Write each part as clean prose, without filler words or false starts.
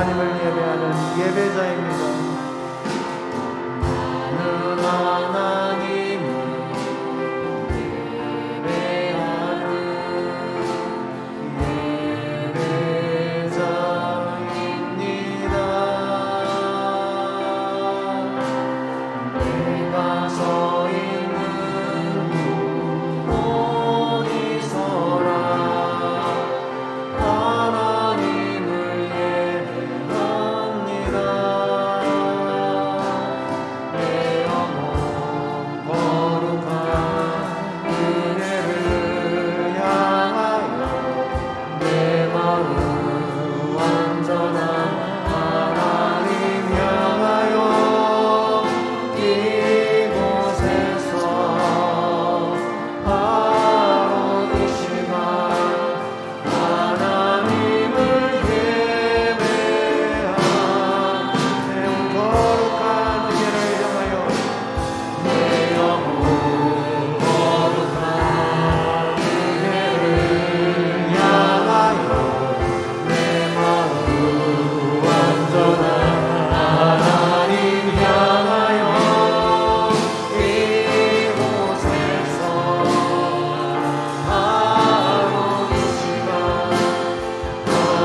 하나님을 예배하는 예배자입니다. 하나님을 예배하는 예배자입니다. 내가 서 있는 곳이 서라 하나님을 예배합니다. 내 영혼 거룩한 그네를 향하여 내 마음 완전한 하나님 향하여 이곳에서 바로 이 시간 하나님을 예배하는 내 거룩한 은혜를 향하여 내 영혼 거룩한 은혜를 향하여 내 마음 완전한 하나님 향하여 이곳에서 바로 이 시간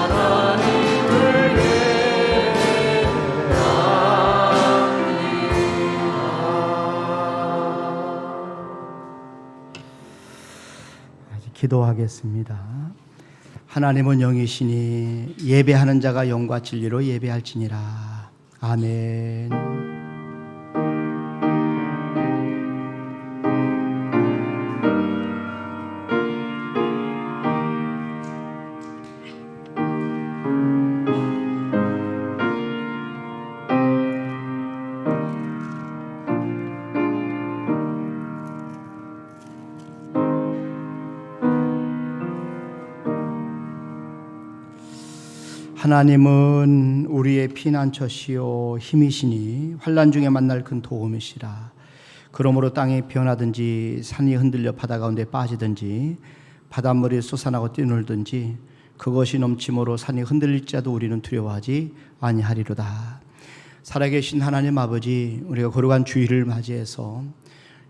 하나님을 예배합니다. 기도하겠습니다. 하나님은 영이시니 예배하는 자가 영과 진리로 예배할지니라. 아멘. 하나님은 우리의 피난처시요 힘이시니 환난 중에 만날 큰 도움이시라. 그러므로 땅이 변하든지 산이 흔들려 바다 가운데 빠지든지 바닷물이 솟아나고 뛰놀든지 그것이 넘침으로 산이 흔들릴지라도 우리는 두려워하지 아니하리로다. 살아계신 하나님 아버지, 우리가 거룩한 주일을 맞이해서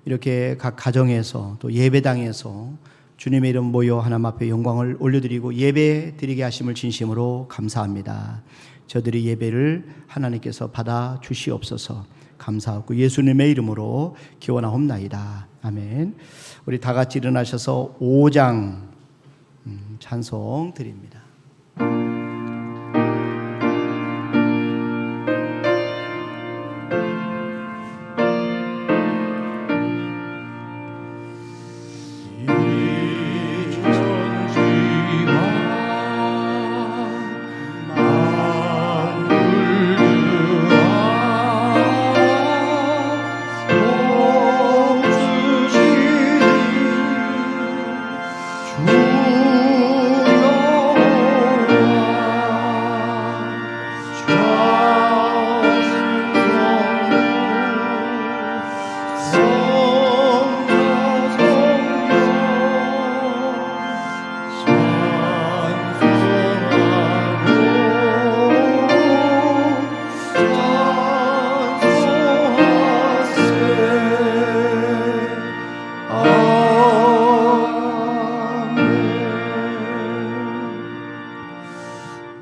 이렇게 각 가정에서 또 예배당에서 주님의 이름 모여 하나님 앞에 영광을 올려드리고 예배 드리게 하심을 진심으로 감사합니다. 저들의 예배를 하나님께서 받아 주시옵소서. 감사하고 예수님의 이름으로 기원하옵나이다. 아멘. 우리 다 같이 일어나셔서 5장 찬송 드립니다.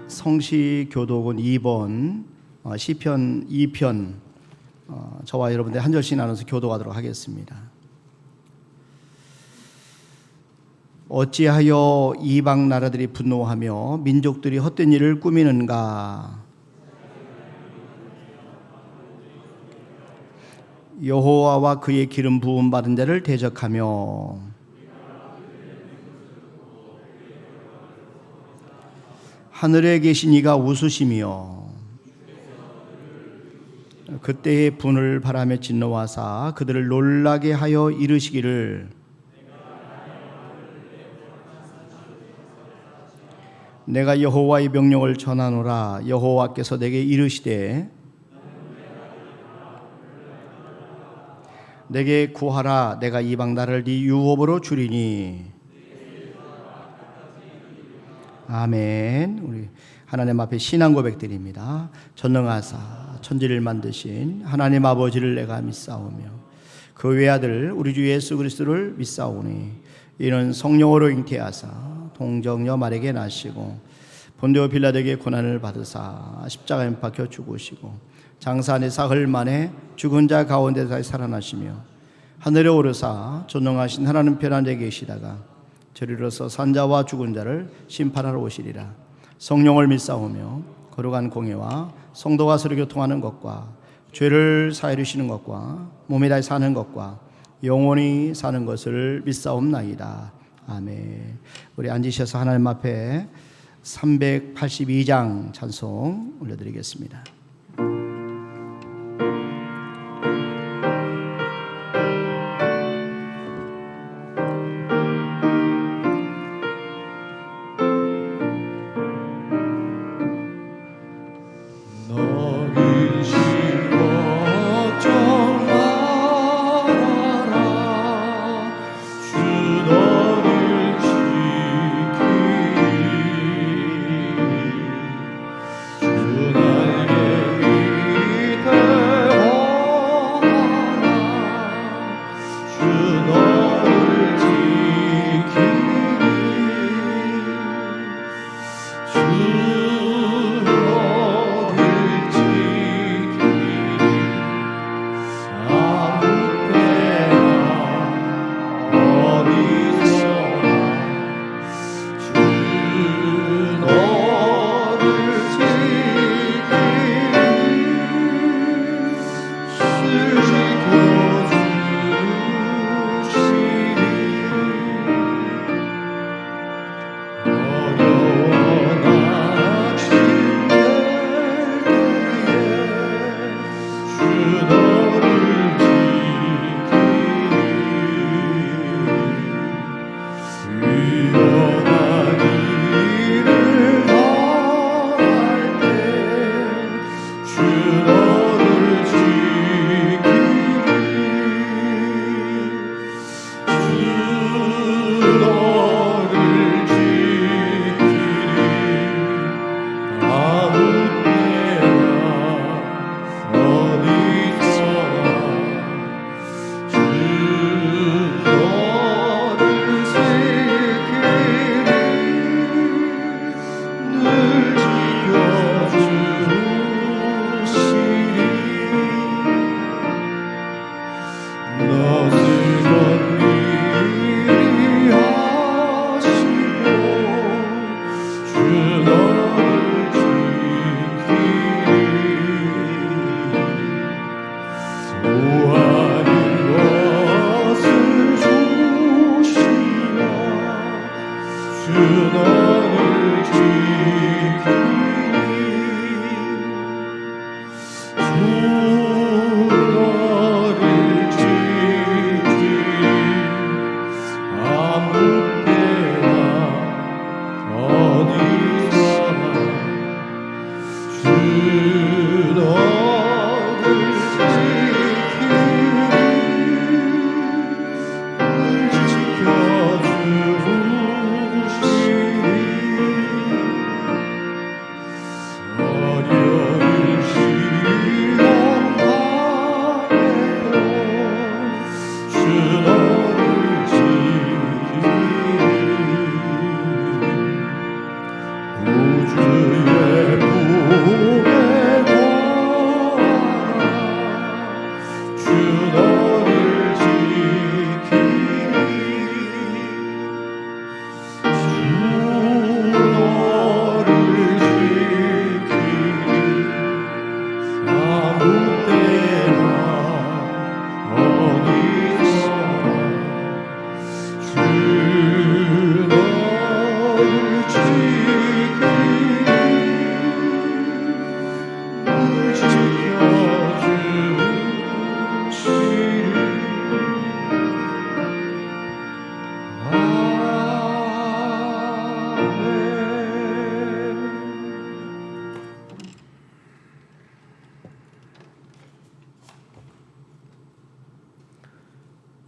성시교독은 2번 시편 2편 저와 여러분들 한 절씩 나눠서 교독하도록 하겠습니다. 어찌하여 이방 나라들이 분노하며 민족들이 헛된 일을 꾸미는가? 여호와와 그의 기름 부음 받은 자를 대적하며 하늘에 계신 이가 웃으시며 그때의 분을 바람에 진노하사 그들을 놀라게 하여 이르시기를 내가 여호와의 명령을 전하노라. 여호와께서 내게 이르시되 내게 구하라. 내가 이방 나라를 네 유업으로 주리니 아멘. 우리 하나님 앞에 신앙 고백드립니다. 전능하사 천지를 만드신 하나님 아버지를 내가 믿사오며 그 외아들 우리 주 예수 그리스도를 믿사오니 이는 성령으로 잉태하사 동정녀 마리아에게 나시고 본디오 빌라도에게 고난을 받으사 십자가에 못 박혀 죽으시고 장사 안에 사흘 만에 죽은 자 가운데서 살아나시며 하늘에 오르사 전능하신 하나님 편안에 계시다가 저리로서 산자와 죽은 자를 심판하러 오시리라. 성령을 믿사오며 거룩한 공예와 성도가 서로 교통하는 것과 죄를 사하여 주시는 것과 몸에 다해 사는 것과 영원히 사는 것을 믿사옵나이다. 아멘. 우리 앉으셔서 하나님 앞에 382장 찬송 올려드리겠습니다.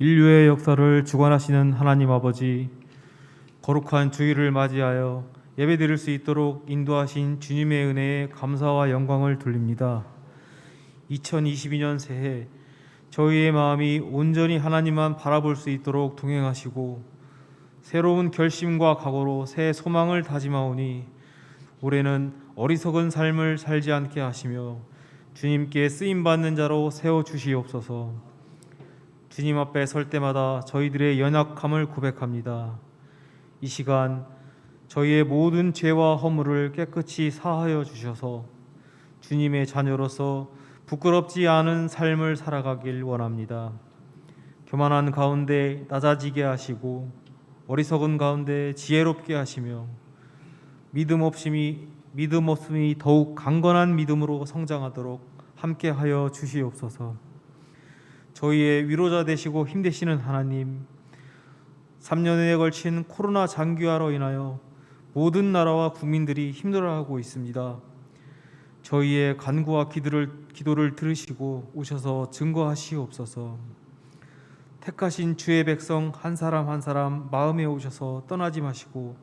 인류의 역사를 주관하시는 하나님 아버지, 거룩한 주일을 맞이하여 예배드릴 수 있도록 인도하신 주님의 은혜에 감사와 영광을 돌립니다. 2022년 새해 저희의 마음이 온전히 하나님만 바라볼 수 있도록 동행하시고 새로운 결심과 각오로 새 소망을 다짐하오니 올해는 어리석은 삶을 살지 않게 하시며 주님께 쓰임받는 자로 세워주시옵소서. 주님 앞에 설 때마다 저희들의 연약함을 고백합니다. 이 시간 저희의 모든 죄와 허물을 깨끗이 사하여 주셔서 주님의 자녀로서 부끄럽지 않은 삶을 살아가길 원합니다. 교만한 가운데 낮아지게 하시고 어리석은 가운데 지혜롭게 하시며 믿음 없음이 더욱 강건한 믿음으로 성장하도록 함께하여 주시옵소서. 저희의 위로자 되시고 힘되시는 하나님, 3년에 걸친 코로나 장기화로 인하여 모든 나라와 국민들이 힘들어하고 있습니다. 저희의 간구와 기도를 들으시고 오셔서 증거하시옵소서. 택하신 주의 백성 한 사람 한 사람 마음에 오셔서 떠나지 마시고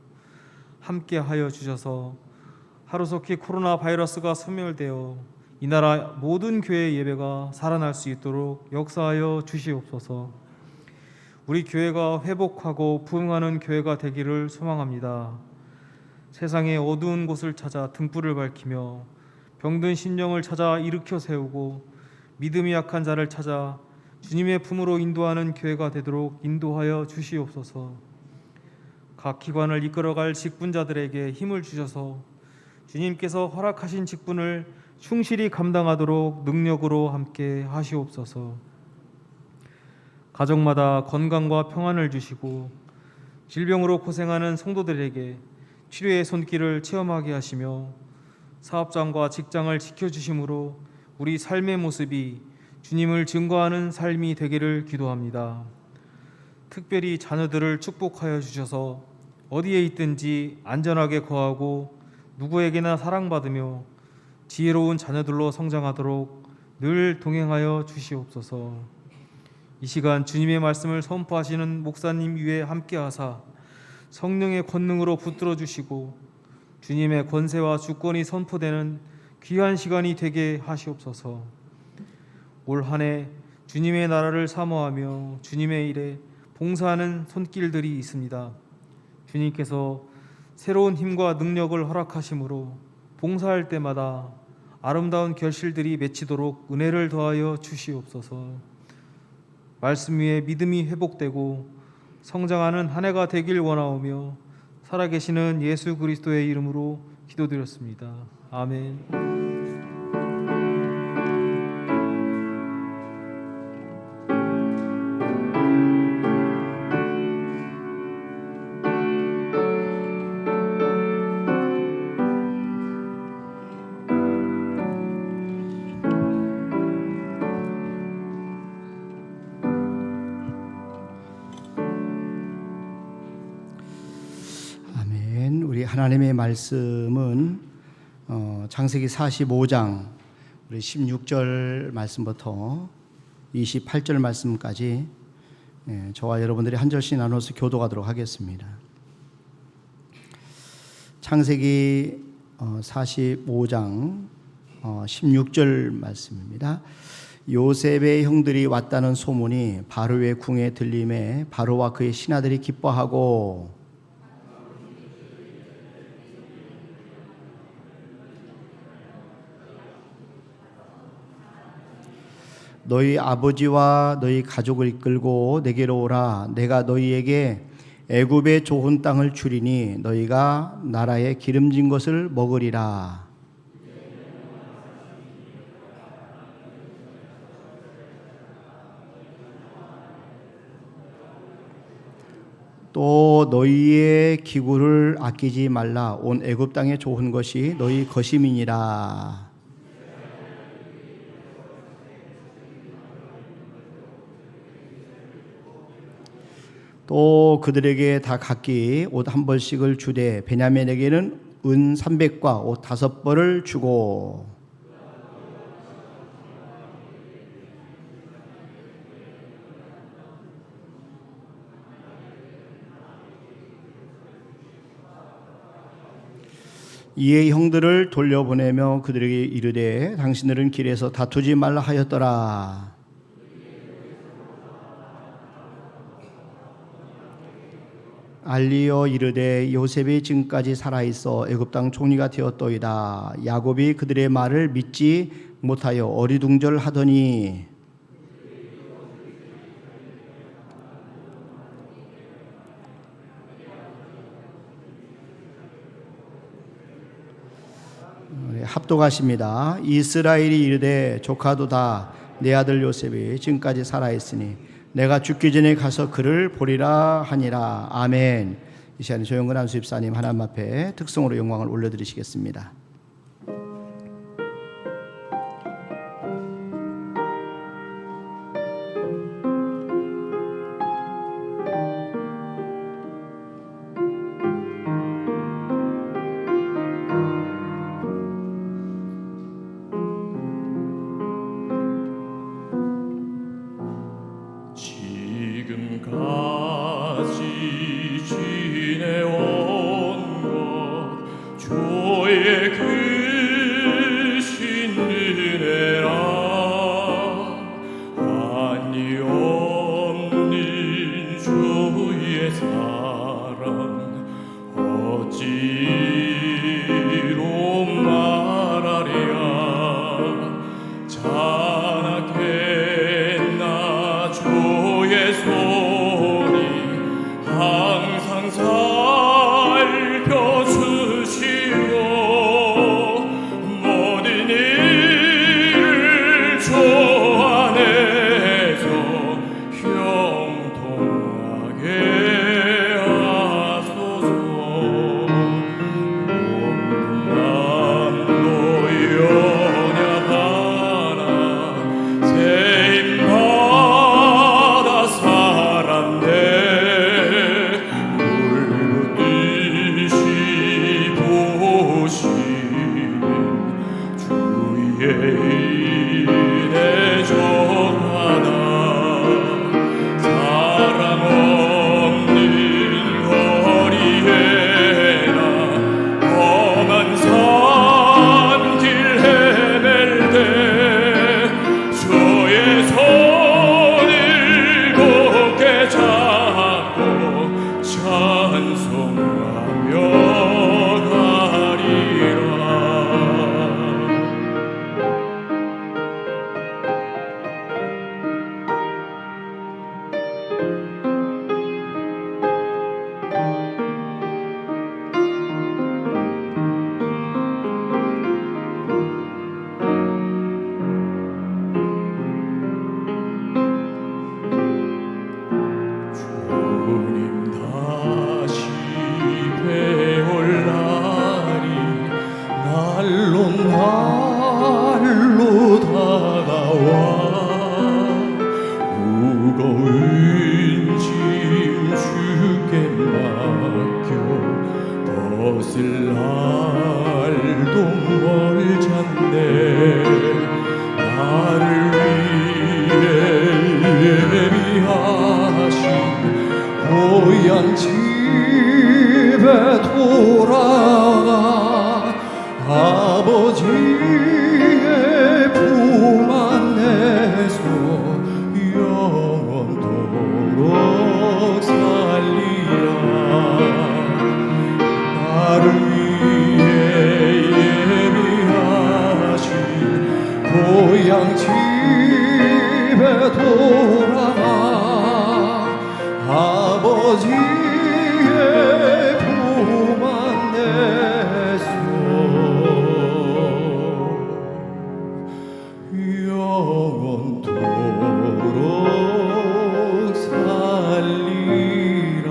함께하여 주셔서 하루속히 코로나 바이러스가 소멸되어 이 나라 모든 교회 예배가 살아날 수 있도록 역사하여 주시옵소서. 우리 교회가 회복하고 부흥하는 교회가 되기를 소망합니다. 세상의 어두운 곳을 찾아 등불을 밝히며 병든 심령을 찾아 일으켜 세우고 믿음이 약한 자를 찾아 주님의 품으로 인도하는 교회가 되도록 인도하여 주시옵소서. 각 기관을 이끌어갈 직분자들에게 힘을 주셔서 주님께서 허락하신 직분을 충실히 감당하도록 능력으로 함께 하시옵소서. 가정마다 건강과 평안을 주시고 질병으로 고생하는 성도들에게 치료의 손길을 체험하게 하시며 사업장과 직장을 지켜주심으로 우리 삶의 모습이 주님을 증거하는 삶이 되기를 기도합니다. 특별히 자녀들을 축복하여 주셔서 어디에 있든지 안전하게 거하고 누구에게나 사랑받으며 지혜로운 자녀들로 성장하도록 늘 동행하여 주시옵소서. 이 시간 주님의 말씀을 선포하시는 목사님 위에 함께하사 성령의 권능으로 붙들어 주시고 주님의 권세와 주권이 선포되는 귀한 시간이 되게 하시옵소서. 올 한 해 주님의 나라를 사모하며 주님의 일에 봉사하는 손길들이 있습니다. 주님께서 새로운 힘과 능력을 허락하심으로 봉사할 때마다 아름다운 결실들이 맺히도록 은혜를 더하여 주시옵소서. 말씀 위에 믿음이 회복되고 성장하는 한 해가 되길 원하오며 살아계시는 예수 그리스도의 이름으로 기도드렸습니다. 아멘. 아멘. 우리 하나님의 말씀은 창세기 45장 우리 16절 말씀부터 28절 말씀까지 저와 여러분들이 한 절씩 나눠서 교도하도록 하겠습니다. 창세기 45장 16절 말씀입니다. 요셉의 형들이 왔다는 소문이 바로의 궁에 들림에 바로와 그의 신하들이 기뻐하고 너희 아버지와 너희 가족을 이끌고 내게로 오라. 내가 너희에게 애굽의 좋은 땅을 주리니 너희가 나라의 기름진 것을 먹으리라. 또 너희의 기구를 아끼지 말라. 온 애굽 땅의 좋은 것이 너희 것임이니라. 또 그들에게 다 각기 옷 한 벌씩을 주되 베냐민에게는 은 300과 옷 5벌을 주고 이에 형들을 돌려보내며 그들에게 이르되 당신들은 길에서 다투지 말라 하였더라. 알리어 이르되 요셉이 지금까지 살아있어 애굽 땅 총리가 되었도이다. 야곱이 그들의 말을 믿지 못하여 어리둥절하더니 합독하십니다. 이스라엘이 이르되 조카도다. 내 아들 요셉이 지금까지 살아있으니 내가 죽기 전에 가서 그를 보리라 하니라. 아멘. 이 시간에 조영근 안수집사님 하나님 앞에 특성으로 영광을 올려드리시겠습니다. 지금까지 지내온 것 주의 크신 은혜라. 한이 없는 주의 사랑 어찌로 말하랴. 자나겠나 주의 손이 항상 살펴주시고 모든 일을 주 안에서 형통하게 하소서. 몸도 연약하나 세임받아 살았네. 물붓듯이 보시는 주의 은혜 정하나. 사랑 없는 거리에나 험한 산길 헤맬 때 주의 손을 굳게 잡고 찬송하며 가리라. 주님 다시 배울 날이 날로 날로 다가와. 무거운 짐 주께 맡겨 벗을 날도 멀잖네. 나를 위해 예비하신 고향 집에 돌아가 아버지의 품 안에서 영원토록 살리라. 나를 위해 예비하신 고향 집에 돌아가 아버지의 품 안에서 영원토록 살리라.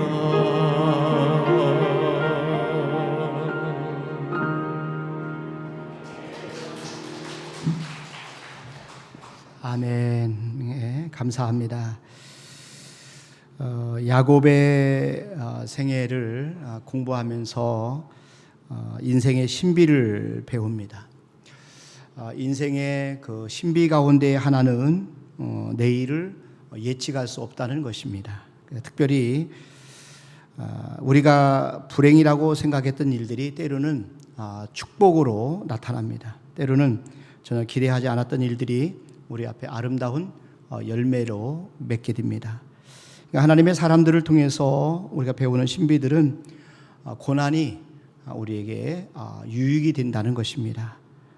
아멘. 예, 감사합니다. 야곱의 생애를 공부하면서 인생의 신비를 배웁니다. 인생의 그 신비 가운데 하나는 내일을 예측할 수 없다는 것입니다. 특별히 우리가 불행이라고 생각했던 일들이 때로는 축복으로 나타납니다. 때로는 전혀 기대하지 않았던 일들이 우리 앞에 아름다운 열매로 맺게 됩니다. 그러니까 하나님의 사람들을 통해서 우리가 배우는 신비들은 고난이 우리에게 유익이 된다는 것입니다.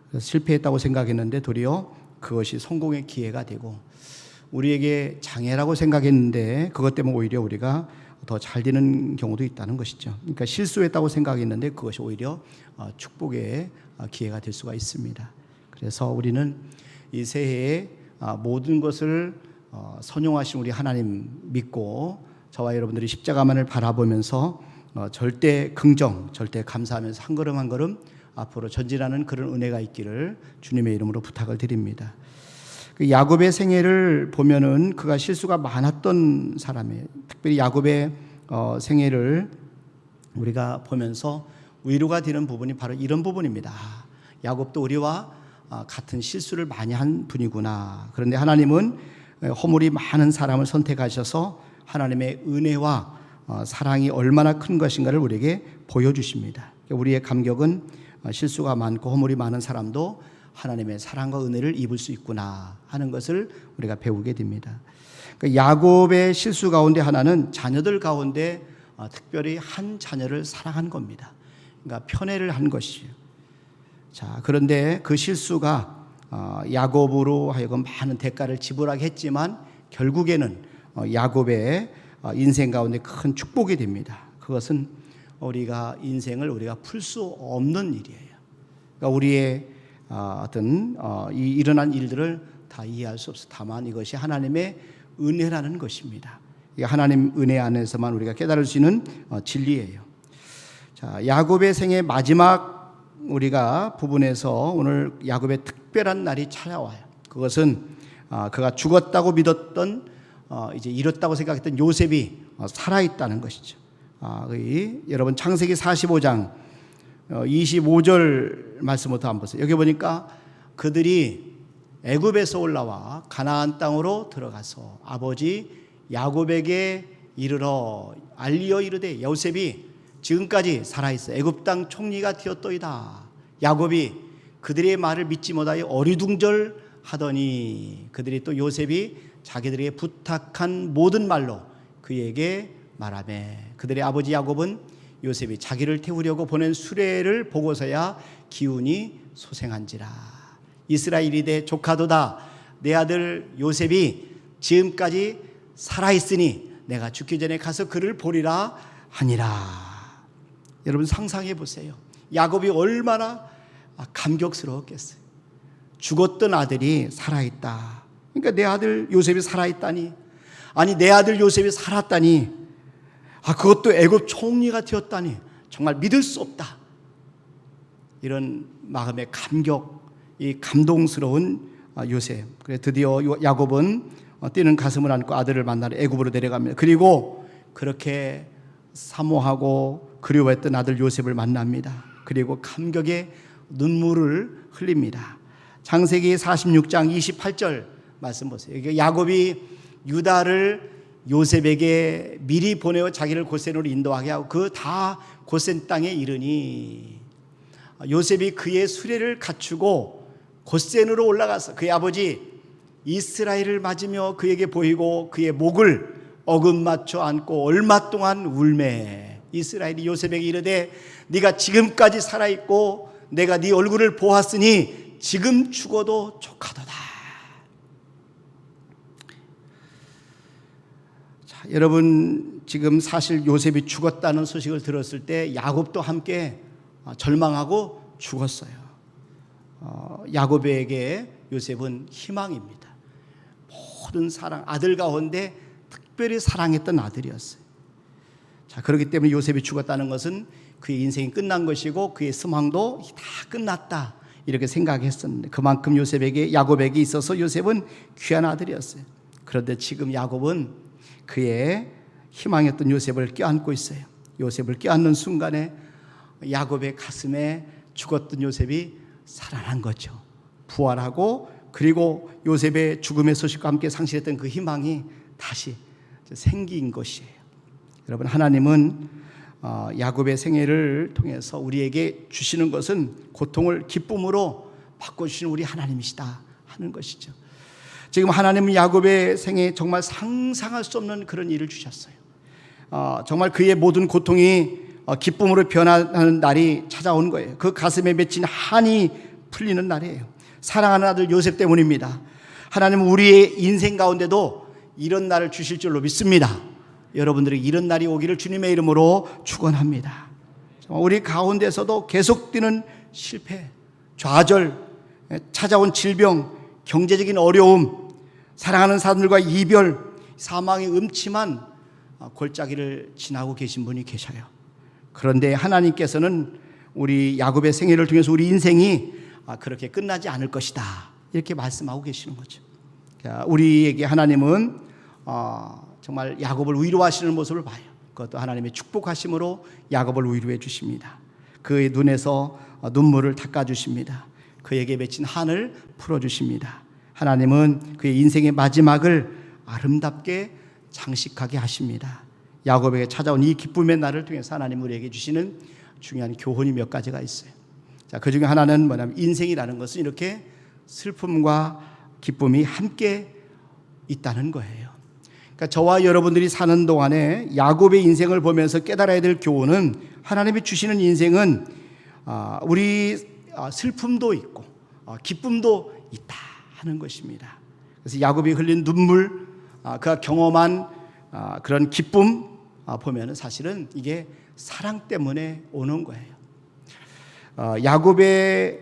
그래서 실패했다고 생각했는데 도리어 그것이 성공의 기회가 되고, 우리에게 장애라고 생각했는데 그것 때문에 오히려 우리가 더 잘 되는 경우도 있다는 것이죠. 그러니까 실수했다고 생각했는데 그것이 오히려 축복의 기회가 될 수가 있습니다. 그래서 우리는 이 새해에 모든 것을 선용하신 우리 하나님 믿고, 저와 여러분들이 십자가만을 바라보면서 절대 긍정, 절대 감사하면서 한 걸음 한 걸음 앞으로 전진하는 그런 은혜가 있기를 주님의 이름으로 부탁을 드립니다. 야곱의 생애를 보면은 그가 실수가 많았던 사람이에요. 특별히 야곱의 생애를 우리가 보면서 위로가 되는 부분이 바로 이런 부분입니다. 야곱도 우리와 같은 실수를 많이 한 분이구나. 그런데 하나님은 허물이 많은 사람을 선택하셔서 하나님의 은혜와 사랑이 얼마나 큰 것인가를 우리에게 보여주십니다. 우리의 감격은 실수가 많고 허물이 많은 사람도 하나님의 사랑과 은혜를 입을 수 있구나 하는 것을 우리가 배우게 됩니다. 야곱의 실수 가운데 하나는 자녀들 가운데 특별히 한 자녀를 사랑한 겁니다. 그러니까 편애를 한 것이에요. 자, 그런데 그 실수가 야곱으로 하여금 많은 대가를 지불하게 했지만 결국에는 야곱의 인생 가운데 큰 축복이 됩니다. 그것은 우리가 인생을 우리가 풀 수 없는 일이에요. 그러니까 우리의 어떤 이 일어난 일들을 다 이해할 수 없어. 다만 이것이 하나님의 은혜라는 것입니다. 이게 하나님 은혜 안에서만 우리가 깨달을 수 있는 진리예요. 자, 야곱의 생애 마지막 우리가 부분에서 오늘 야곱의 특별한 날이 찾아와요. 그것은 그가 죽었다고 믿었던 이제 잃었다고 생각했던 요셉이 살아있다는 것이죠. 여러분 창세기 45장 25절 말씀부터 한번 보세요. 여기 보니까 그들이 애굽에서 올라와 가나안 땅으로 들어가서 아버지 야곱에게 이르러 알리어 이르되 요셉이 지금까지 살아있어 애굽 땅 총리가 되었도이다. 야곱이 그들의 말을 믿지 못하여 어리둥절하더니 그들이 또 요셉이 자기들에게 부탁한 모든 말로 그에게 말하매 그들의 아버지 야곱은 요셉이 자기를 태우려고 보낸 수레를 보고서야 기운이 소생한지라. 이스라엘이되 조카도다. 내 아들 요셉이 지금까지 살아있으니 내가 죽기 전에 가서 그를 보리라 하니라. 여러분 상상해 보세요. 야곱이 얼마나 감격스러웠겠어요. 죽었던 아들이 살아있다. 그러니까 내 아들 요셉이 살아있다니, 아니 내 아들 요셉이 살았다니, 그것도 애굽 총리가 되었다니 정말 믿을 수 없다. 이런 마음의 감격, 이 감동스러운 요셉. 그래 드디어 야곱은 뛰는 가슴을 안고 아들을 만나러 애굽으로 내려갑니다. 그리고 그렇게 사모하고 그리워했던 아들 요셉을 만납니다. 그리고 감격의 눈물을 흘립니다. 창세기 46장 28절 말씀 보세요. 야곱이 유다를 요셉에게 미리 보내어 자기를 고센으로 인도하게 하고 그 다 고센 땅에 이르니 요셉이 그의 수레를 갖추고 고센으로 올라가서 그의 아버지 이스라엘을 맞으며 그에게 보이고 그의 목을 어긋맞춰 안고 얼마 동안 울매 이스라엘이 요셉에게 이르되 네가 지금까지 살아있고 내가 네 얼굴을 보았으니 지금 죽어도 족하도다. 자, 여러분 지금 사실 요셉이 죽었다는 소식을 들었을 때 야곱도 함께 절망하고 죽었어요. 야곱에게 요셉은 희망입니다. 모든 사랑, 아들 가운데 특별히 사랑했던 아들이었어요. 자, 그렇기 때문에 요셉이 죽었다는 것은 그의 인생이 끝난 것이고 그의 스망도 다 끝났다 이렇게 생각했었는데 그만큼 야곱에게 있어서 요셉은 귀한 아들이었어요. 그런데 지금 야곱은 그의 희망했던 요셉을 껴안고 있어요. 요셉을 껴안는 순간에 야곱의 가슴에 죽었던 요셉이 살아난 거죠. 부활하고 그리고 요셉의 죽음의 소식과 함께 상실했던 그 희망이 다시 생긴 것이에요. 여러분 하나님은 야곱의 생애를 통해서 우리에게 주시는 것은 고통을 기쁨으로 바꿔주시는 우리 하나님이시다 하는 것이죠. 지금 하나님은 야곱의 생애에 정말 상상할 수 없는 그런 일을 주셨어요. 정말 그의 모든 고통이 기쁨으로 변하는 날이 찾아온 거예요. 그 가슴에 맺힌 한이 풀리는 날이에요. 사랑하는 아들 요셉 때문입니다. 하나님은 우리의 인생 가운데도 이런 날을 주실 줄로 믿습니다. 여러분들에게 이런 날이 오기를 주님의 이름으로 축원합니다. 우리 가운데서도 계속되는 실패, 좌절, 찾아온 질병, 경제적인 어려움, 사랑하는 사람들과 이별, 사망의 음침한 골짜기를 지나고 계신 분이 계셔요. 그런데 하나님께서는 우리 야곱의 생애를 통해서 우리 인생이 그렇게 끝나지 않을 것이다 이렇게 말씀하고 계시는 거죠. 우리에게 하나님은 정말 야곱을 위로하시는 모습을 봐요. 그것도 하나님의 축복하심으로 야곱을 위로해 주십니다. 그의 눈에서 눈물을 닦아 주십니다. 그에게 맺힌 한을 풀어 주십니다. 하나님은 그의 인생의 마지막을 아름답게 장식하게 하십니다. 야곱에게 찾아온 이 기쁨의 날을 통해서 하나님 우리에게 주시는 중요한 교훈이 몇 가지가 있어요. 자, 그 중에 하나는 뭐냐면 인생이라는 것은 이렇게 슬픔과 기쁨이 함께 있다는 거예요. 그러니까 저와 여러분들이 사는 동안에 야곱의 인생을 보면서 깨달아야 될 교훈은 하나님이 주시는 인생은 우리 슬픔도 있고 기쁨도 있다 하는 것입니다. 그래서 야곱이 흘린 눈물, 그가 경험한 그런 기쁨 보면은 사실은 이게 사랑 때문에 오는 거예요. 야곱의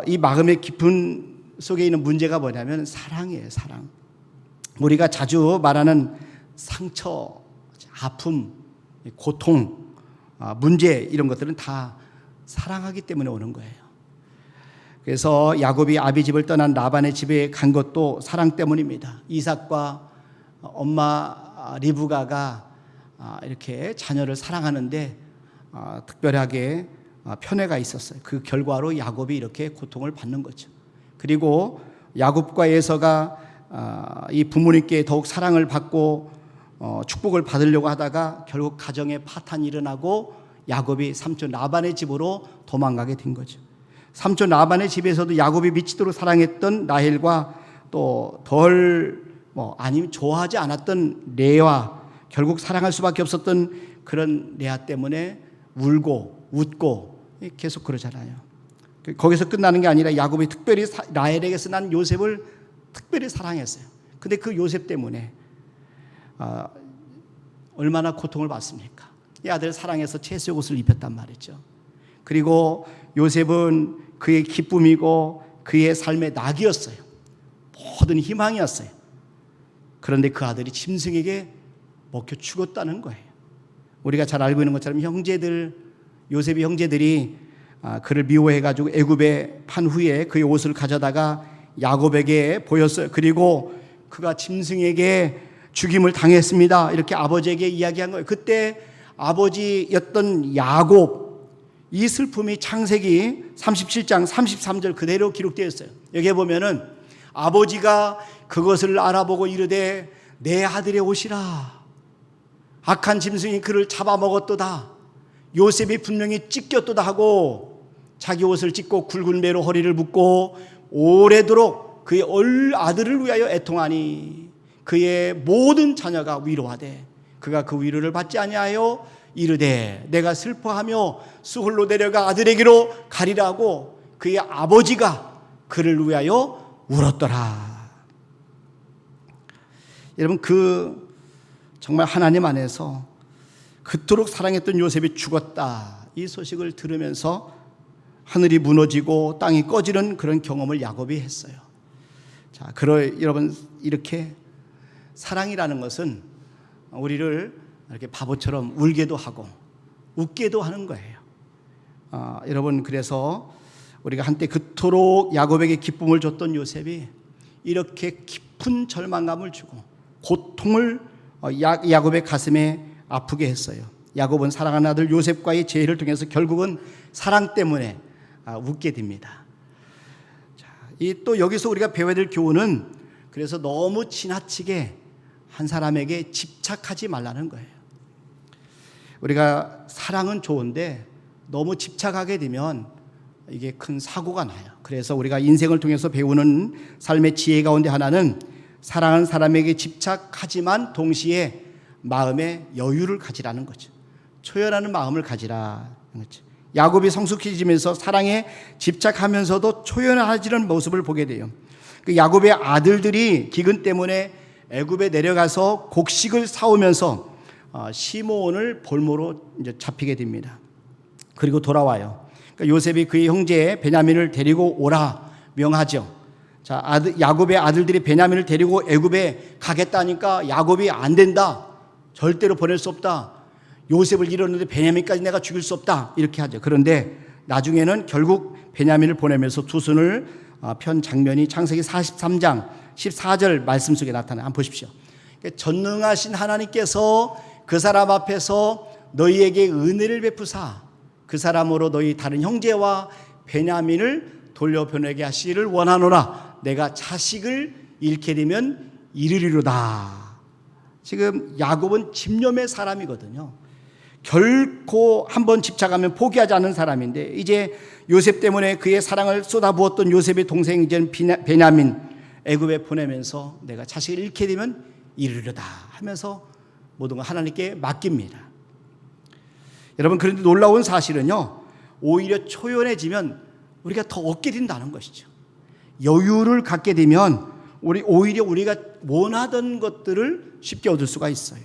이 마음의 깊은 속에 있는 문제가 뭐냐면 사랑이에요. 사랑. 우리가 자주 말하는 상처, 아픔, 고통, 문제 이런 것들은 다 사랑하기 때문에 오는 거예요. 그래서 야곱이 아비 집을 떠난 라반의 집에 간 것도 사랑 때문입니다. 이삭과 엄마 리브가가 이렇게 자녀를 사랑하는데 특별하게 편애가 있었어요. 그 결과로 야곱이 이렇게 고통을 받는 거죠. 그리고 야곱과 에서가 이 부모님께 더욱 사랑을 받고 축복을 받으려고 하다가 결국 가정에 파탄이 일어나고 야곱이 삼촌 라반의 집으로 도망가게 된 거죠. 삼촌 라반의 집에서도 야곱이 미치도록 사랑했던 라헬과 또 아니면 좋아하지 않았던 레아, 결국 사랑할 수밖에 없었던 그런 레아 때문에 울고 웃고 계속 그러잖아요. 거기서 끝나는 게 아니라 야곱이 특별히 라헬에게서 난 요셉을 특별히 사랑했어요. 근데 그 요셉 때문에 얼마나 고통을 받습니까? 이 아들을 사랑해서 채색 옷을 입혔단 말이죠. 그리고 요셉은 그의 기쁨이고 그의 삶의 낙이었어요. 모든 희망이었어요. 그런데 그 아들이 짐승에게 먹혀 죽었다는 거예요. 우리가 잘 알고 있는 것처럼 요셉의 형제들이 그를 미워해가지고 애굽에 판 후에 그의 옷을 가져다가 야곱에게 보였어요. 그리고 그가 짐승에게 죽임을 당했습니다. 이렇게 아버지에게 이야기한 거예요. 그때 아버지였던 야곱, 이 슬픔이 창세기 37장 33절 그대로 기록되어 있어요. 여기에 보면은 아버지가 그것을 알아보고 이르되 내 아들의 옷이라, 악한 짐승이 그를 잡아먹었도다, 요셉이 분명히 찢겼도다 하고 자기 옷을 찢고 굵은 배로 허리를 묶고 오래도록 그의 아들을 위하여 애통하니 그의 모든 자녀가 위로하되 그가 그 위로를 받지 아니하여 이르되 내가 슬퍼하며 수홀로 내려가 아들에게로 가리라고 그의 아버지가 그를 위하여 울었더라. 여러분, 정말 하나님 안에서 그토록 사랑했던 요셉이 죽었다, 이 소식을 들으면서 하늘이 무너지고 땅이 꺼지는 그런 경험을 야곱이 했어요. 자, 여러분, 이렇게 사랑이라는 것은 우리를 이렇게 바보처럼 울게도 하고 웃게도 하는 거예요. 여러분, 그래서 우리가 한때 그토록 야곱에게 기쁨을 줬던 요셉이 이렇게 깊은 절망감을 주고 고통을 야곱의 가슴에 아프게 했어요. 야곱은 사랑하는 아들 요셉과의 재회를 통해서 결국은 사랑 때문에 웃게 됩니다. 자, 또 여기서 우리가 배워야 될 교훈은 그래서 너무 지나치게 한 사람에게 집착하지 말라는 거예요. 우리가 사랑은 좋은데 너무 집착하게 되면 이게 큰 사고가 나요. 그래서 우리가 인생을 통해서 배우는 삶의 지혜 가운데 하나는 사랑하는 사람에게 집착하지만 동시에 마음에 여유를 가지라는 거죠. 초연하는 마음을 가지라. 야곱이 성숙해지면서 사랑에 집착하면서도 초연하지는 모습을 보게 돼요. 그 야곱의 아들들이 기근 때문에 애굽에 내려가서 곡식을 사오면서 시므온을 볼모로 이제 잡히게 됩니다. 그리고 돌아와요. 그러니까 요셉이 그의 형제 베냐민을 데리고 오라 명하죠. 자, 야곱의 아들들이 베냐민을 데리고 애굽에 가겠다니까 야곱이 안 된다. 절대로 보낼 수 없다. 요셉을 잃었는데 베냐민까지 내가 죽일 수 없다. 이렇게 하죠. 그런데 나중에는 결국 베냐민을 보내면서 두 손을 편 장면이 창세기 43장 14절 말씀 속에 나타나요. 한번 보십시오. 전능하신 하나님께서 그 사람 앞에서 너희에게 은혜를 베푸사 그 사람으로 너희 다른 형제와 베냐민을 돌려보내게 하시기를 원하노라. 내가 자식을 잃게 되면 이르리로다. 지금 야곱은 집념의 사람이거든요. 결코 한번 집착하면 포기하지 않는 사람인데 이제 요셉 때문에 그의 사랑을 쏟아부었던 요셉의 동생 베냐민 애굽에 보내면서 내가 자식을 잃게 되면 이르리로다 하면서 모든 걸 하나님께 맡깁니다. 여러분, 그런데 놀라운 사실은요, 오히려 초연해지면 우리가 더 얻게 된다는 것이죠. 여유를 갖게 되면 오히려 우리가 원하던 것들을 쉽게 얻을 수가 있어요.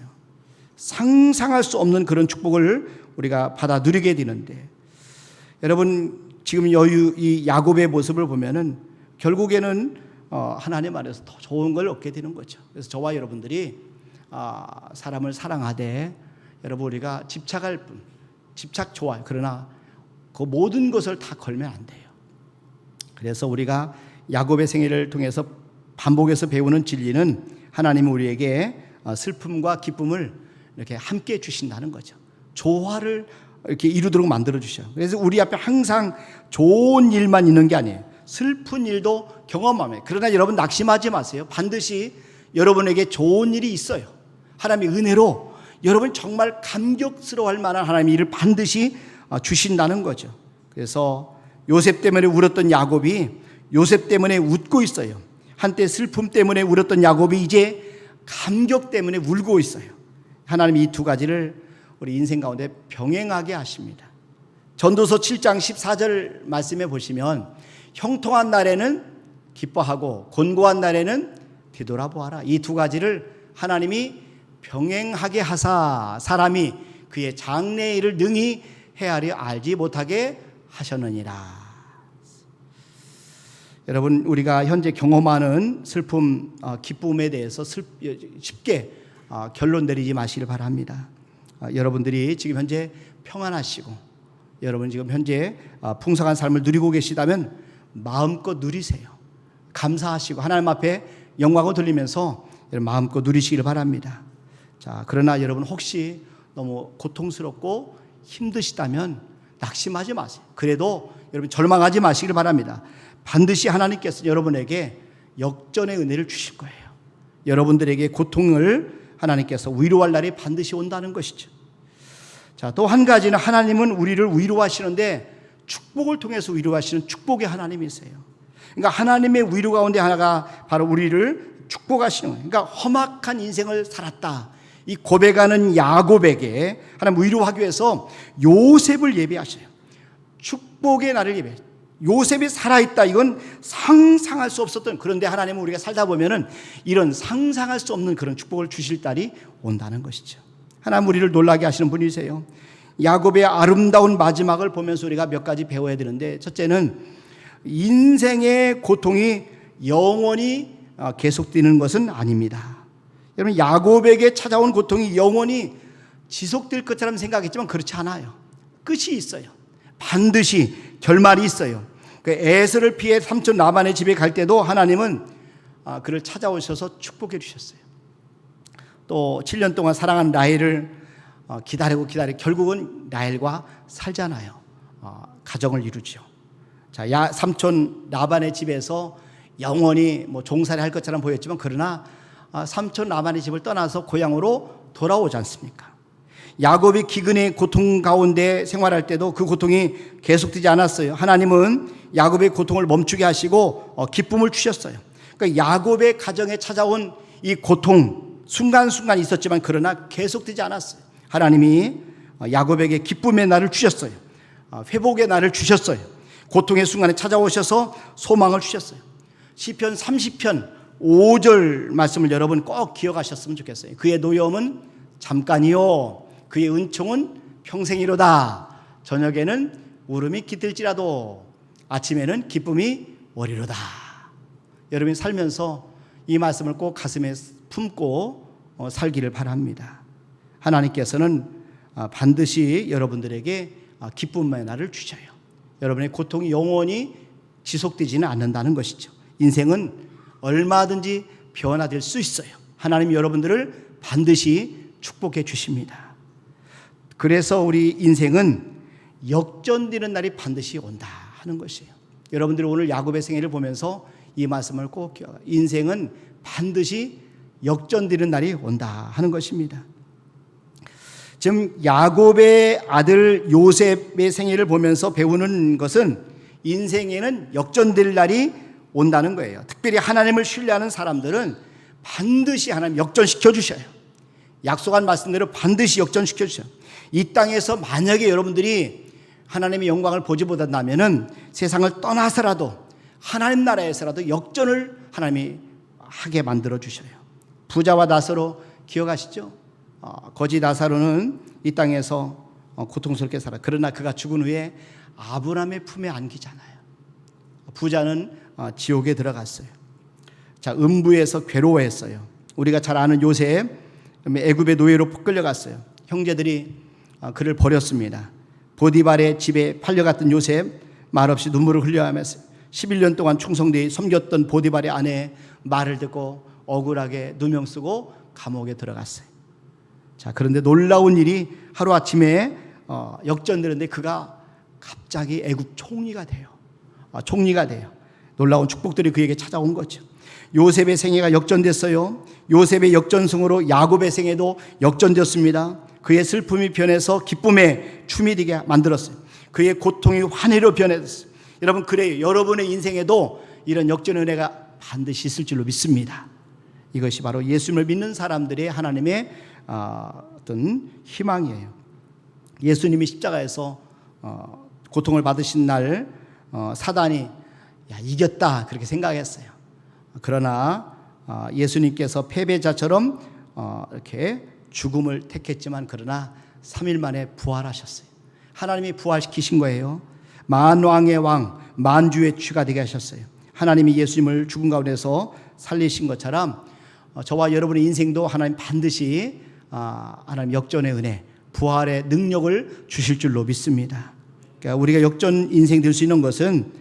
상상할 수 없는 그런 축복을 우리가 받아 누리게 되는데, 여러분 지금 이 야곱의 모습을 보면은 결국에는 하나님 안에서 더 좋은 걸 얻게 되는 거죠. 그래서 저와 여러분들이 사람을 사랑하되 여러분 우리가 집착할 뿐, 집착 좋아요. 그러나 그 모든 것을 다 걸면 안 돼요. 그래서 우리가 야곱의 생애를 통해서 반복해서 배우는 진리는 하나님은 우리에게 슬픔과 기쁨을 이렇게 함께 주신다는 거죠. 조화를 이렇게 이루도록 만들어 주셔요. 그래서 우리 앞에 항상 좋은 일만 있는 게 아니에요. 슬픈 일도 경험하며. 그러나 여러분 낙심하지 마세요. 반드시 여러분에게 좋은 일이 있어요. 하나님의 은혜로 여러분 정말 감격스러워할 만한 하나님의 일을 반드시 주신다는 거죠. 그래서 요셉 때문에 울었던 야곱이 요셉 때문에 웃고 있어요. 한때 슬픔 때문에 울었던 야곱이 이제 감격 때문에 울고 있어요. 하나님이 이 두 가지를 우리 인생 가운데 병행하게 하십니다. 전도서 7장 14절 말씀해 보시면 형통한 날에는 기뻐하고 곤고한 날에는 뒤돌아보아라. 이 두 가지를 하나님이 병행하게 하사 사람이 그의 장래일을 능히 헤아려 알지 못하게 하셨느니라. 여러분 우리가 현재 경험하는 슬픔, 기쁨에 대해서 쉽게 결론 내리지 마시길 바랍니다. 여러분들이 지금 현재 평안하시고 여러분 지금 현재 풍성한 삶을 누리고 계시다면 마음껏 누리세요. 감사하시고 하나님 앞에 영광을 돌리면서 여러분 마음껏 누리시길 바랍니다. 자, 그러나 여러분 혹시 너무 고통스럽고 힘드시다면 낙심하지 마세요. 그래도 여러분 절망하지 마시길 바랍니다. 반드시 하나님께서 여러분에게 역전의 은혜를 주실 거예요. 여러분들에게 고통을 하나님께서 위로할 날이 반드시 온다는 것이죠. 자, 또 한 가지는 하나님은 우리를 위로하시는데 축복을 통해서 위로하시는 축복의 하나님이세요. 그러니까 하나님의 위로 가운데 하나가 바로 우리를 축복하시는 거예요. 그러니까 험악한 인생을 살았다. 이 고백하는 야곱에게 하나님 위로하기 위해서 요셉을 예배하셔요. 축복의 날을 예배해요. 요셉이 살아있다. 이건 상상할 수 없었던, 그런데 하나님은 우리가 살다 보면은 이런 상상할 수 없는 그런 축복을 주실 날이 온다는 것이죠. 하나님 우리를 놀라게 하시는 분이세요. 야곱의 아름다운 마지막을 보면서 우리가 몇 가지 배워야 되는데, 첫째는 인생의 고통이 영원히 계속되는 것은 아닙니다. 여러분 야곱에게 찾아온 고통이 영원히 지속될 것처럼 생각했지만 그렇지 않아요. 끝이 있어요. 반드시 결말이 있어요. 그 에서를 피해 삼촌 라반의 집에 갈 때도 하나님은 그를 찾아오셔서 축복해 주셨어요. 또 7년 동안 사랑한 라헬을 기다리고 결국은 라헬과 살잖아요. 가정을 이루죠. 자, 삼촌 라반의 집에서 영원히 종살이 할 것처럼 보였지만 그러나 삼촌 라반의 집을 떠나서 고향으로 돌아오지 않습니까? 야곱이 기근의 고통 가운데 생활할 때도 그 고통이 계속되지 않았어요. 하나님은 야곱의 고통을 멈추게 하시고 기쁨을 주셨어요. 그러니까 야곱의 가정에 찾아온 이 고통 순간순간 있었지만 그러나 계속되지 않았어요. 하나님이 야곱에게 기쁨의 날을 주셨어요. 회복의 날을 주셨어요. 고통의 순간에 찾아오셔서 소망을 주셨어요. 시편 30편 5절 말씀을 여러분 꼭 기억하셨으면 좋겠어요. 그의 노여움은 잠깐이요 그의 은총은 평생이로다. 저녁에는 울음이 깃들지라도 아침에는 기쁨이 오리로다. 여러분이 살면서 이 말씀을 꼭 가슴에 품고 살기를 바랍니다. 하나님께서는 반드시 여러분들에게 기쁨의 날을 주셔요. 여러분의 고통이 영원히 지속되지는 않는다는 것이죠. 인생은 얼마든지 변화될 수 있어요. 하나님 여러분들을 반드시 축복해 주십니다. 그래서 우리 인생은 역전되는 날이 반드시 온다 하는 것이에요. 여러분들이 오늘 야곱의 생애를 보면서 이 말씀을 꼭 기억하세요. 인생은 반드시 역전되는 날이 온다 하는 것입니다. 지금 야곱의 아들 요셉의 생애를 보면서 배우는 것은 인생에는 역전될 날이 온다는 거예요. 특별히 하나님을 신뢰하는 사람들은 반드시 하나님 역전시켜 주셔요. 약속한 말씀대로 반드시 역전시켜 주셔요. 이 땅에서 만약에 여러분들이 하나님의 영광을 보지 못한다면은 세상을 떠나서라도 하나님 나라에서라도 역전을 하나님이 하게 만들어 주셔요. 부자와 나사로 기억하시죠? 거지 나사로는 이 땅에서 고통스럽게 살아. 그러나 그가 죽은 후에 아브라함의 품에 안기잖아요. 부자는 지옥에 들어갔어요. 자, 음부에서 괴로워했어요. 우리가 잘 아는 요셉, 애굽의 노예로 끌려갔어요. 형제들이 그를 버렸습니다. 보디발의 집에 팔려갔던 요셉 말없이 눈물을 흘려하면서 11년 동안 충성되이 섬겼던 보디발의 아내의 말을 듣고 억울하게 누명 쓰고 감옥에 들어갔어요. 자, 그런데 놀라운 일이 하루아침에 역전되는데 그가 갑자기 애굽 총리가 돼요. 총리가 돼요. 놀라운 축복들이 그에게 찾아온 거죠. 요셉의 생애가 역전됐어요. 요셉의 역전승으로 야곱의 생애도 역전되었습니다. 그의 슬픔이 변해서 기쁨의 춤이 되게 만들었어요. 그의 고통이 환희로 변했어요. 여러분, 그래요. 여러분의 인생에도 이런 역전의 은혜가 반드시 있을 줄로 믿습니다. 이것이 바로 예수님을 믿는 사람들의 하나님의 어떤 희망이에요. 예수님이 십자가에서 고통을 받으신 날 사단이 이겼다 그렇게 생각했어요. 그러나 예수님께서 패배자처럼 이렇게 죽음을 택했지만 그러나 3일 만에 부활하셨어요. 하나님이 부활시키신 거예요. 만왕의 왕, 만주의 주가 되게 하셨어요. 하나님이 예수님을 죽음 가운데서 살리신 것처럼 저와 여러분의 인생도 하나님 반드시 하나님 역전의 은혜, 부활의 능력을 주실 줄로 믿습니다. 그러니까 우리가 역전 인생 될 수 있는 것은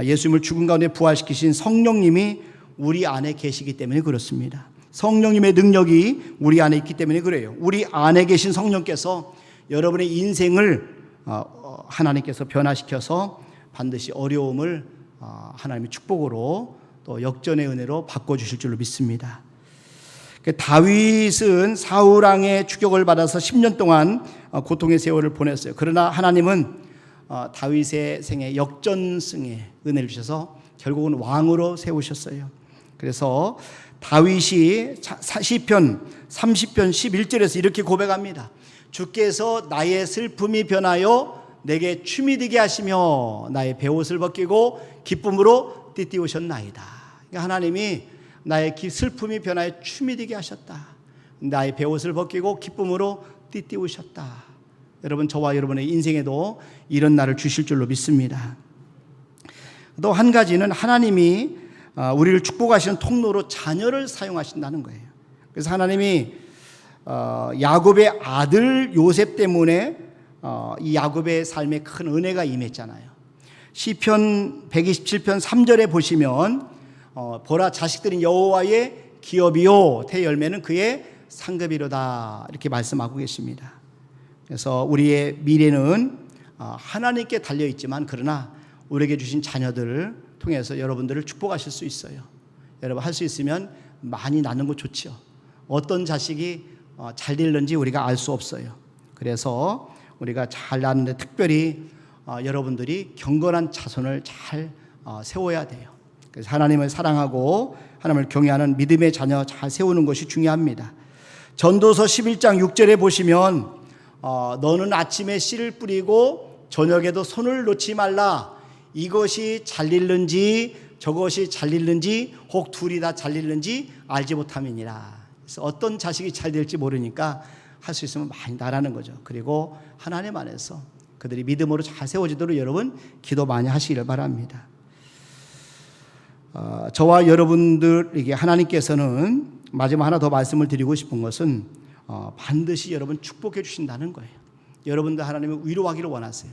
예수님을 죽음 가운데 부활시키신 성령님이 우리 안에 계시기 때문에 그렇습니다. 성령님의 능력이 우리 안에 있기 때문에 그래요. 우리 안에 계신 성령께서 여러분의 인생을 하나님께서 변화시켜서 반드시 어려움을 하나님의 축복으로 또 역전의 은혜로 바꿔주실 줄로 믿습니다. 다윗은 사울 왕의 추격을 받아서 10년 동안 고통의 세월을 보냈어요. 그러나 하나님은 다윗의 생애 역전승의 은혜를 주셔서 결국은 왕으로 세우셨어요. 그래서 다윗이 시편 30편 11절에서 이렇게 고백합니다. 주께서 나의 슬픔이 변하여 내게 춤이 되게 하시며 나의 베옷을 벗기고 기쁨으로 띠띠우셨나이다. 그러니까 하나님이 나의 슬픔이 변하여 춤이 되게 하셨다. 나의 베옷을 벗기고 기쁨으로 띠띠우셨다. 여러분, 저와 여러분의 인생에도 이런 날을 주실 줄로 믿습니다. 또 한 가지는 하나님이 우리를 축복하시는 통로로 자녀를 사용하신다는 거예요. 그래서 하나님이 야곱의 아들 요셉 때문에 이 야곱의 삶에 큰 은혜가 임했잖아요. 시편 127편 3절에 보시면 보라 자식들은 여호와의 기업이요 태 열매는 그의 상급이로다 이렇게 말씀하고 계십니다. 그래서 우리의 미래는 하나님께 달려있지만 그러나 우리에게 주신 자녀들을 통해서 여러분들을 축복하실 수 있어요. 여러분 할 수 있으면 많이 낳는 거 좋죠. 어떤 자식이 잘 될는지 우리가 알 수 없어요. 그래서 우리가 잘 낳는데 특별히 여러분들이 경건한 자손을 잘 세워야 돼요. 그래서 하나님을 사랑하고 하나님을 경외하는 믿음의 자녀 잘 세우는 것이 중요합니다. 전도서 11장 6절에 보시면 너는 아침에 씨를 뿌리고 저녁에도 손을 놓지 말라. 이것이 잘 일는지 저것이 잘 일는지 혹 둘이 다 잘 일는지 알지 못함이니라. 그래서 어떤 자식이 잘 될지 모르니까 할 수 있으면 많이 나라는 거죠. 그리고 하나님 안에서 그들이 믿음으로 잘 세워지도록 여러분 기도 많이 하시기를 바랍니다. 저와 여러분들에게 하나님께서는 마지막 하나 더 말씀을 드리고 싶은 것은 반드시 여러분 축복해 주신다는 거예요. 여러분들 하나님을 위로하기를 원하세요.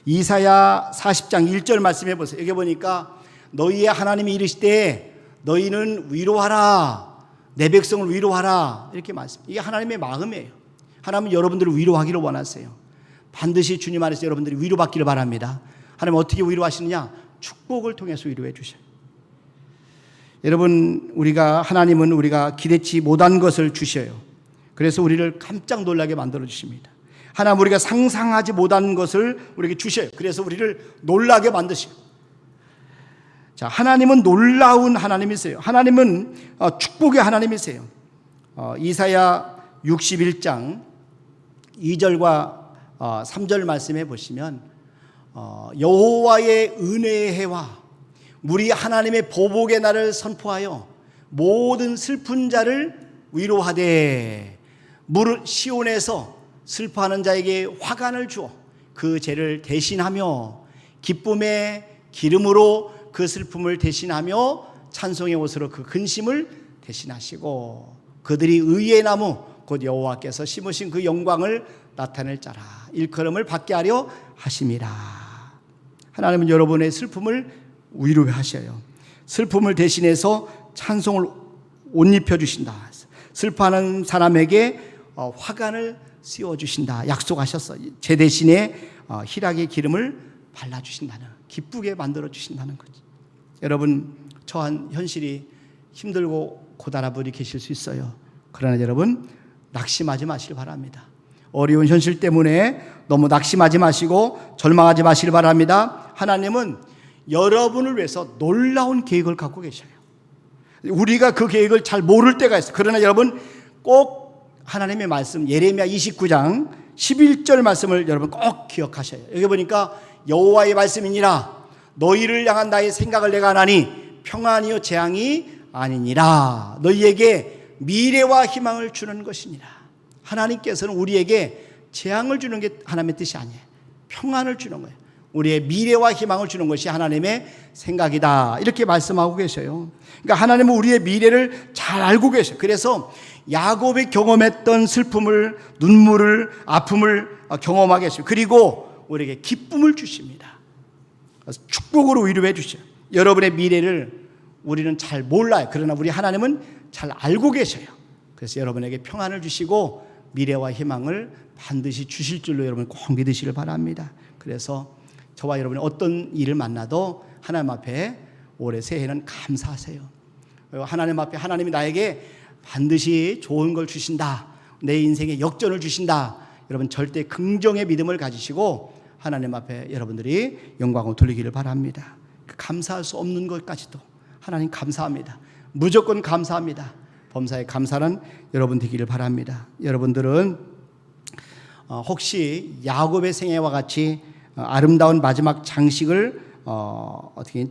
이사야 40장 1절 말씀해 보세요. 여기 보니까 너희의 하나님이 이르시되 너희는 위로하라, 내 백성을 위로하라, 이렇게 말씀. 이게 하나님의 마음이에요. 하나님은 여러분들을 위로하기를 원하세요. 반드시 주님 안에서 여러분들이 위로받기를 바랍니다. 하나님 어떻게 위로하시느냐? 축복을 통해서 위로해 주셔요. 여러분, 하나님은 우리가 기대치 못한 것을 주셔요. 그래서 우리를 깜짝 놀라게 만들어 주십니다. 하나님, 우리가 상상하지 못한 것을 우리에게 주셔요. 그래서 우리를 놀라게 만드셔요. 자, 하나님은 놀라운 하나님이세요. 하나님은 축복의 하나님이세요. 이사야 61장 2절과 3절 말씀해 보시면 여호와의 은혜의 해와 우리 하나님의 보복의 날을 선포하여 모든 슬픈 자를 위로하되 시온에서 슬퍼하는 자에게 화관을 주어 그 죄를 대신하며 기쁨의 기름으로 그 슬픔을 대신하며 찬송의 옷으로 그 근심을 대신하시고 그들이 의의 나무 곧 여호와께서 심으신 그 영광을 나타낼 자라 일컬음을 받게 하려 하심이라. 하나님은 여러분의 슬픔을 위로하셔요. 슬픔을 대신해서 찬송을 옷 입혀주신다. 슬퍼하는 사람에게 화관을 씌워주신다 약속하셨어. 제 대신에 희락의 기름을 발라주신다는, 기쁘게 만들어주신다는 거지. 여러분, 처한 현실이 힘들고 고단한 분이 계실 수 있어요. 그러나 여러분 낙심하지 마시길 바랍니다. 어려운 현실 때문에 너무 낙심하지 마시고 절망하지 마시길 바랍니다. 하나님은 여러분을 위해서 놀라운 계획을 갖고 계셔요. 우리가 그 계획을 잘 모를 때가 있어요. 그러나 여러분 꼭 하나님의 말씀 예레미야 29장 11절 말씀을 여러분 꼭 기억하셔요. 여기 보니까 여호와의 말씀이니라 너희를 향한 나의 생각을 내가 하나니 평안이요 재앙이 아니니라. 너희에게 미래와 희망을 주는 것이니라. 하나님께서는 우리에게 재앙을 주는 게 하나님의 뜻이 아니에요. 평안을 주는 거예요. 우리의 미래와 희망을 주는 것이 하나님의 생각이다. 이렇게 말씀하고 계셔요. 그러니까 하나님은 우리의 미래를 잘 알고 계셔요. 그래서 야곱이 경험했던 슬픔을, 눈물을, 아픔을 경험하게 하시고 그리고 우리에게 기쁨을 주십니다. 축복으로 위로해 주셔요. 여러분의 미래를 우리는 잘 몰라요. 그러나 우리 하나님은 잘 알고 계셔요. 그래서 여러분에게 평안을 주시고 미래와 희망을 반드시 주실 줄로 여러분 꼭 믿으시길 바랍니다. 그래서 저와 여러분이 어떤 일을 만나도 하나님 앞에 올해 새해는 감사하세요. 하나님 앞에 하나님이 나에게 반드시 좋은 걸 주신다. 내 인생에 역전을 주신다. 여러분 절대 긍정의 믿음을 가지시고 하나님 앞에 여러분들이 영광을 돌리기를 바랍니다. 감사할 수 없는 것까지도 하나님 감사합니다. 무조건 감사합니다. 범사에 감사는 여러분 되기를 바랍니다. 여러분들은 혹시 야곱의 생애와 같이 아름다운 마지막 장식을 어떻게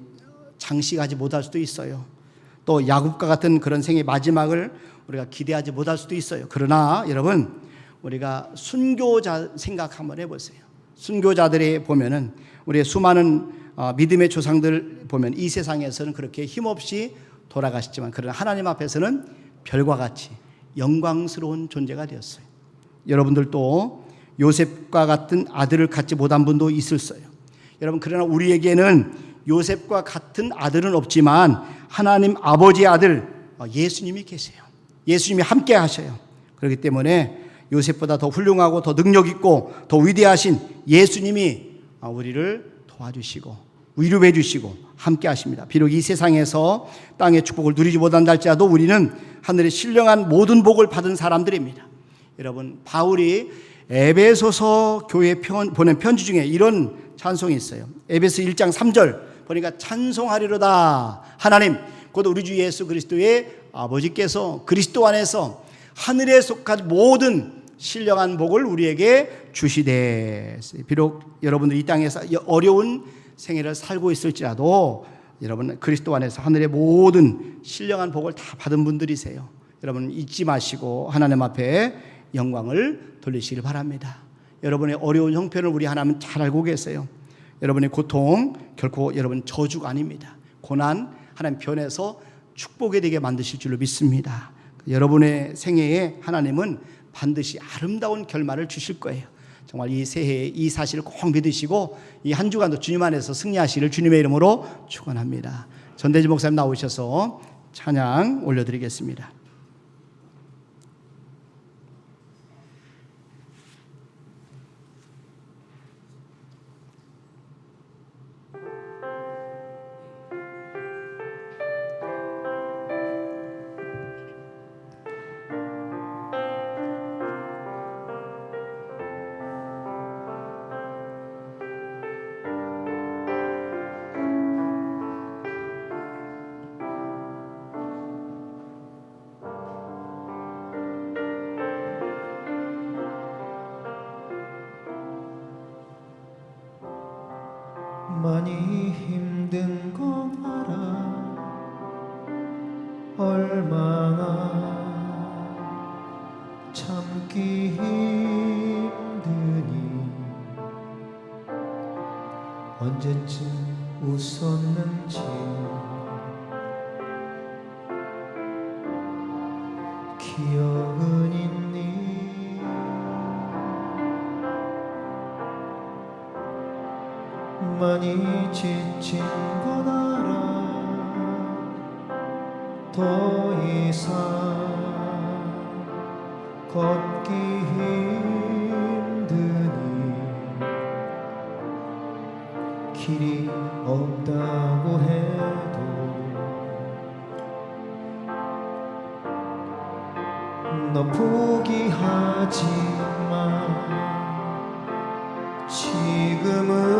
장식하지 못할 수도 있어요. 또 야곱과 같은 그런 생의 마지막을 우리가 기대하지 못할 수도 있어요. 그러나 여러분 우리가 순교자 생각 한번 해보세요. 순교자들이 보면은 우리의 수많은 믿음의 조상들 보면 이 세상에서는 그렇게 힘없이 돌아가셨지만 그러나 하나님 앞에서는 별과 같이 영광스러운 존재가 되었어요. 여러분들도 요셉과 같은 아들을 갖지 못한 분도 있었어요. 여러분 그러나 우리에게는 요셉과 같은 아들은 없지만 하나님 아버지의 아들 예수님이 계세요. 예수님이 함께 하셔요. 그렇기 때문에 요셉보다 더 훌륭하고 더 능력 있고 더 위대하신 예수님이 우리를 도와주시고 위로해 주시고 함께 하십니다. 비록 이 세상에서 땅의 축복을 누리지 못한다 할지라도 우리는 하늘의 신령한 모든 복을 받은 사람들입니다. 여러분 바울이 에베소서 교회에 보낸 편지 중에 이런 찬송이 있어요. 에베소 1장 3절 보니까 찬송하리로다 하나님 곧 우리 주 예수 그리스도의 아버지께서 그리스도 안에서 하늘에 속한 모든 신령한 복을 우리에게 주시되. 비록 여러분들이 이 땅에서 어려운 생애를 살고 있을지라도 여러분 그리스도 안에서 하늘의 모든 신령한 복을 다 받은 분들이세요. 여러분 잊지 마시고 하나님 앞에 영광을 돌리시길 바랍니다. 여러분의 어려운 형편을 우리 하나님은 잘 알고 계세요. 여러분의 고통 결코 여러분 저주가 아닙니다. 고난 하나님 편에서 축복이 되게 만드실 줄로 믿습니다. 여러분의 생애에 하나님은 반드시 아름다운 결말을 주실 거예요. 정말 이 새해에 이 사실을 꼭 믿으시고 이 한 주간도 주님 안에서 승리하시기를 주님의 이름으로 축원합니다. 전대지 목사님 나오셔서 찬양 올려드리겠습니다. 많이 힘든 건 알아. 얼마나 참기 힘드니 언제쯤 웃었는지 기억은 있니. 많이 지친 건 알아. 더 이상 걷기 힘드니 길이 없다고 해도 너 포기하지 마. 지금은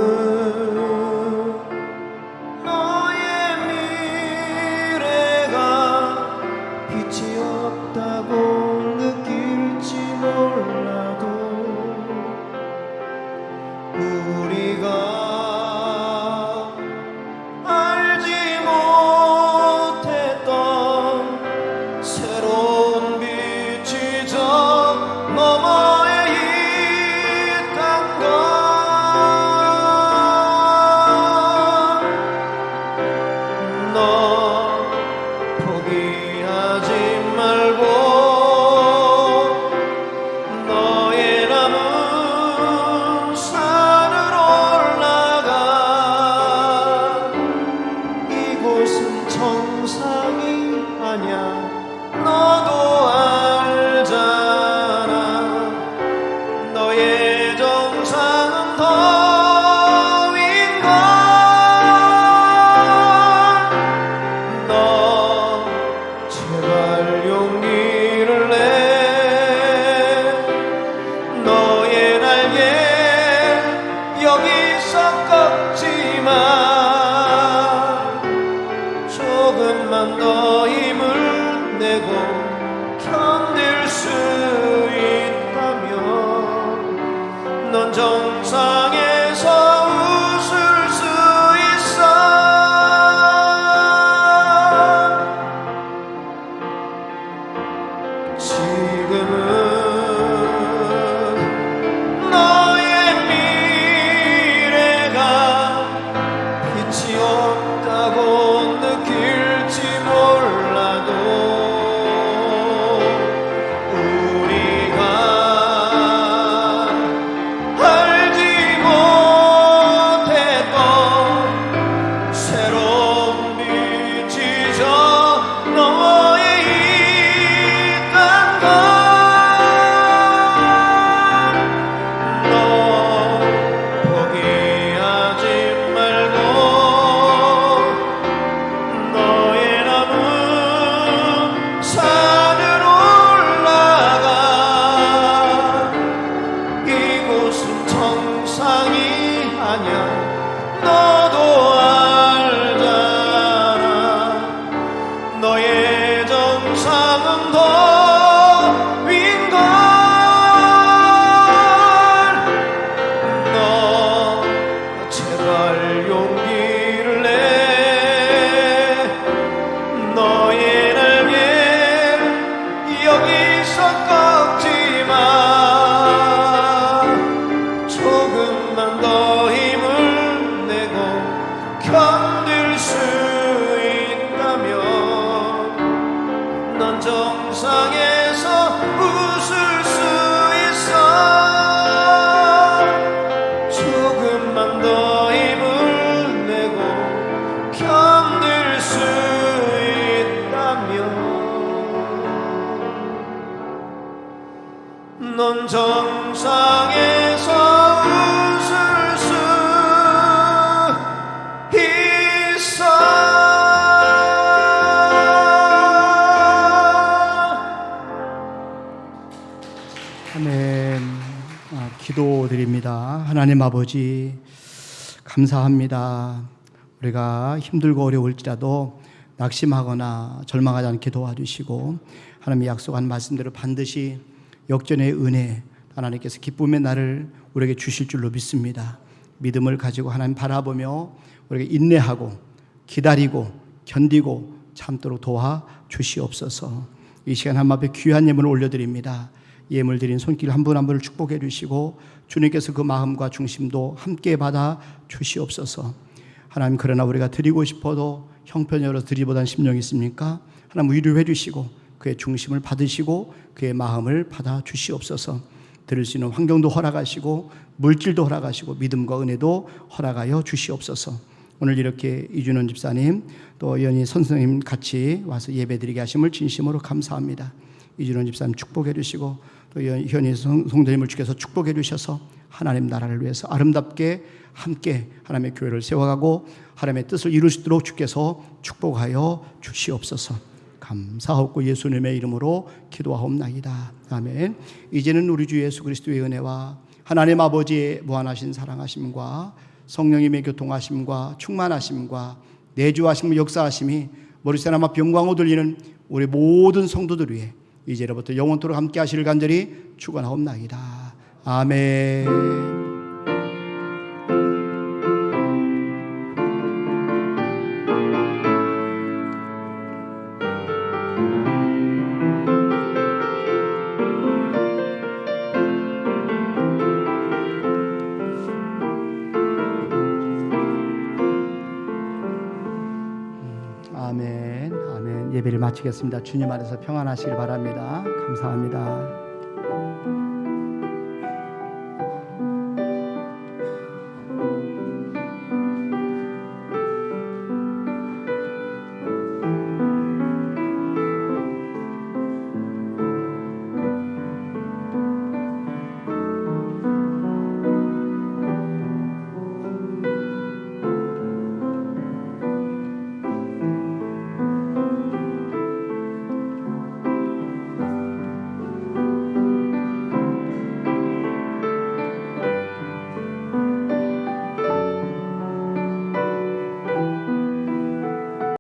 견딜 수 있다면 넌 정상에서 웃을 수 있어. 조금만 더 힘을 내고 견딜 수 있다면 넌 정상에서 웃을 수 있어. 아멘. 기도드립니다. 하나님 아버지, 감사합니다. 우리가 힘들고 어려울지라도 낙심하거나 절망하지 않게 도와주시고 하나님이 약속한 말씀대로 반드시 역전의 은혜, 하나님께서 기쁨의 날을 우리에게 주실 줄로 믿습니다. 믿음을 가지고 하나님 바라보며 우리에게 인내하고 기다리고 견디고 참도록 도와주시옵소서. 이 시간 하나님 앞에 귀한 예물을 올려드립니다. 예물 드린 손길 한 분 한 분을 축복해 주시고 주님께서 그 마음과 중심도 함께 받아 주시옵소서. 하나님, 그러나 우리가 드리고 싶어도 형편여러 드리보단 심령이 있습니까? 하나님 위로해 주시고 그의 중심을 받으시고 그의 마음을 받아 주시옵소서. 들을 수 있는 환경도 허락하시고 물질도 허락하시고 믿음과 은혜도 허락하여 주시옵소서. 오늘 이렇게 이준원 집사님 또 연희 선생님 같이 와서 예배드리게 하심을 진심으로 감사합니다. 이준원 집사님 축복해 주시고 또 현희 성도님을 주께서 축복해 주셔서 하나님 나라를 위해서 아름답게 함께 하나님의 교회를 세워가고 하나님의 뜻을 이룰 수 있도록 주께서 축복하여 주시옵소서. 감사하옵고 예수님의 이름으로 기도하옵나이다. 아멘. 이제는 우리 주 예수 그리스도의 은혜와 하나님 아버지의 무한하신 사랑하심과 성령님의 교통하심과 충만하심과 내주하심과 역사하심이 머리새나마 병광호 들리는 우리 모든 성도들 위해 이제로부터 영원토록 함께 하시를 간절히 축원하옵나이다. 아멘. 아멘. 아멘. 예배를 마치겠습니다. 주님 안에서 평안하시길 바랍니다. 감사합니다.